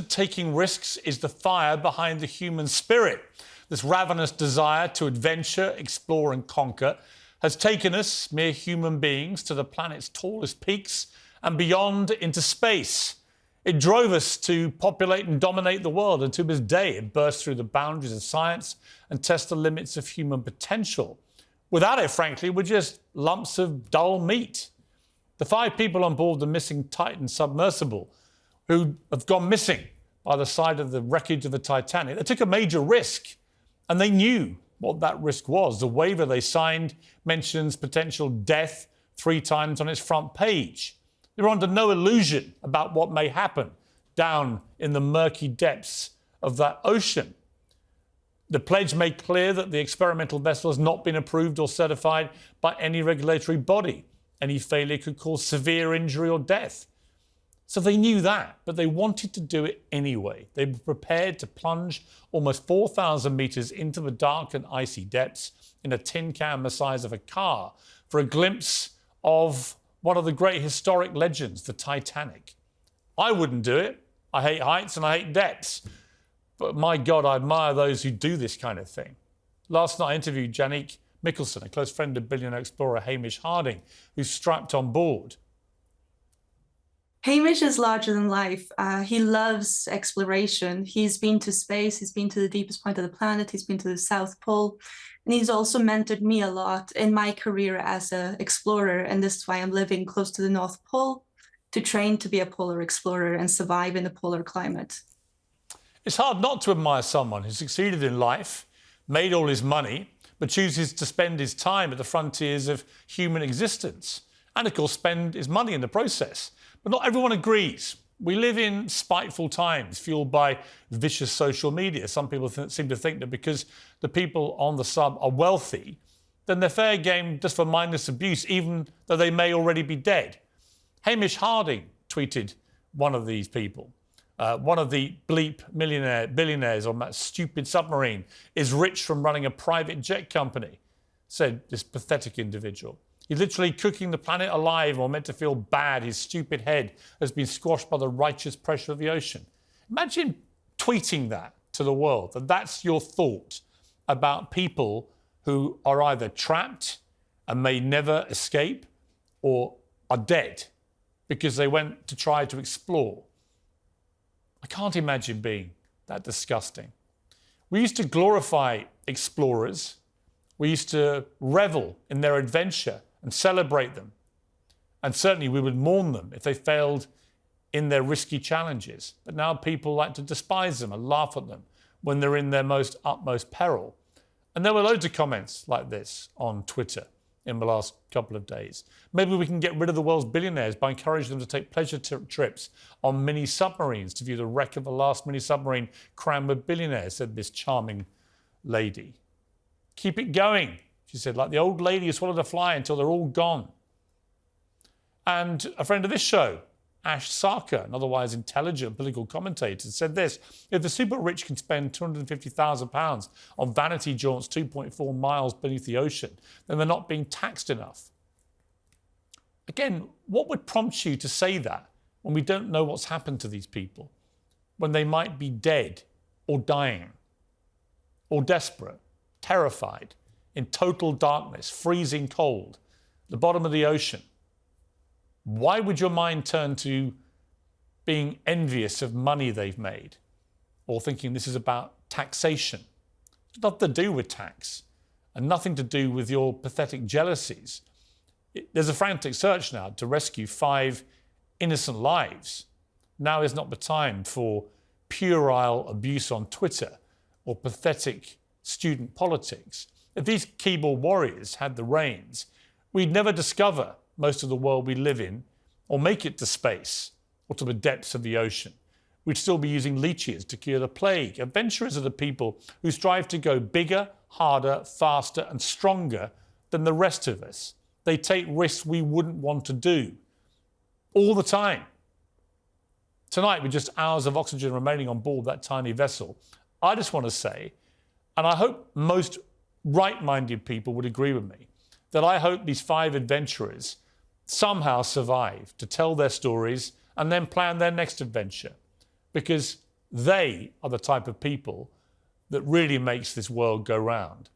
Taking risks is the fire behind the human spirit. This ravenous desire to adventure, explore and conquer has taken us, mere human beings, to the planet's tallest peaks and beyond into space. It drove us to populate and dominate the world, and to this day it bursts through the boundaries of science and tests the limits of human potential. Without it, frankly, we're just lumps of dull meat. The 5 people on board the missing Titan submersible who have gone missing by the side of the wreckage of the Titanic, they took a major risk, and they knew what that risk was. The waiver they signed mentions potential death 3 times on its front page. They were under no illusion about what may happen down in the murky depths of that ocean. The pledge made clear that the experimental vessel has not been approved or certified by any regulatory body. Any failure could cause severe injury or death. So they knew that, but they wanted to do it anyway. They were prepared to plunge almost 4,000 metres into the dark and icy depths in a tin can the size of a car for a glimpse of one of the great historic legends, the Titanic. I wouldn't do it. I hate heights and I hate depths. But my God, I admire those who do this kind of thing. Last night I interviewed Janique Mickelson, a close friend of billionaire explorer Hamish Harding, who's strapped on board. Hamish is larger than life. He loves exploration. He's been to space. He's been to the deepest point of the planet. He's been to the South Pole. And he's also mentored me a lot in my career as an explorer. And this is why I'm living close to the North Pole, to train to be a polar explorer and survive in the polar climate. It's hard not to admire someone who succeeded in life, made all his money, but chooses to spend his time at the frontiers of human existence. And of course, spend his money in the process. But not everyone agrees. We live in spiteful times, fueled by vicious social media. Some people seem to think that because the people on the sub are wealthy, then they're fair game just for mindless abuse, even though they may already be dead. Hamish Harding tweeted one of these people. One of the bleep billionaires on that stupid submarine is rich from running a private jet company, said this pathetic individual. He's literally cooking the planet alive, or meant to feel bad. His stupid head has been squashed by the righteous pressure of the ocean. Imagine tweeting that to the world, that that's your thought about people who are either trapped and may never escape, or are dead because they went to try to explore. I can't imagine being that disgusting. We used to glorify explorers. We used to revel in their adventure and celebrate them. And certainly we would mourn them if they failed in their risky challenges. But now people like to despise them and laugh at them when they're in their utmost peril. And there were loads of comments like this on Twitter in the last couple of days. Maybe we can get rid of the world's billionaires by encouraging them to take pleasure trips on mini submarines to view the wreck of the last mini submarine crammed with billionaires, said this charming lady. Keep it going, she said, like the old lady who swallowed a fly until they're all gone. And a friend of this show, Ash Sarkar, an otherwise intelligent political commentator, said this: if the super rich can spend £250,000 on vanity jaunts 2.4 miles beneath the ocean, then they're not being taxed enough. Again, what would prompt you to say that when we don't know what's happened to these people, when they might be dead or dying or desperate, terrified, in total darkness, freezing cold, the bottom of the ocean? Why would your mind turn to being envious of money they've made, or thinking this is about taxation? It's nothing to do with tax and nothing to do with your pathetic jealousies. There's a frantic search now to rescue 5 innocent lives. Now is not the time for puerile abuse on Twitter or pathetic student politics. If these keyboard warriors had the reins, we'd never discover most of the world we live in, or make it to space, or to the depths of the ocean. We'd still be using leeches to cure the plague. Adventurers are the people who strive to go bigger, harder, faster and stronger than the rest of us. They take risks we wouldn't want to do, all the time. Tonight, with just hours of oxygen remaining on board that tiny vessel, I just want to say, and I hope most right-minded people would agree with me, that I hope these 5 adventurers somehow survive to tell their stories and then plan their next adventure. Because They are the type of people that really makes this world go round.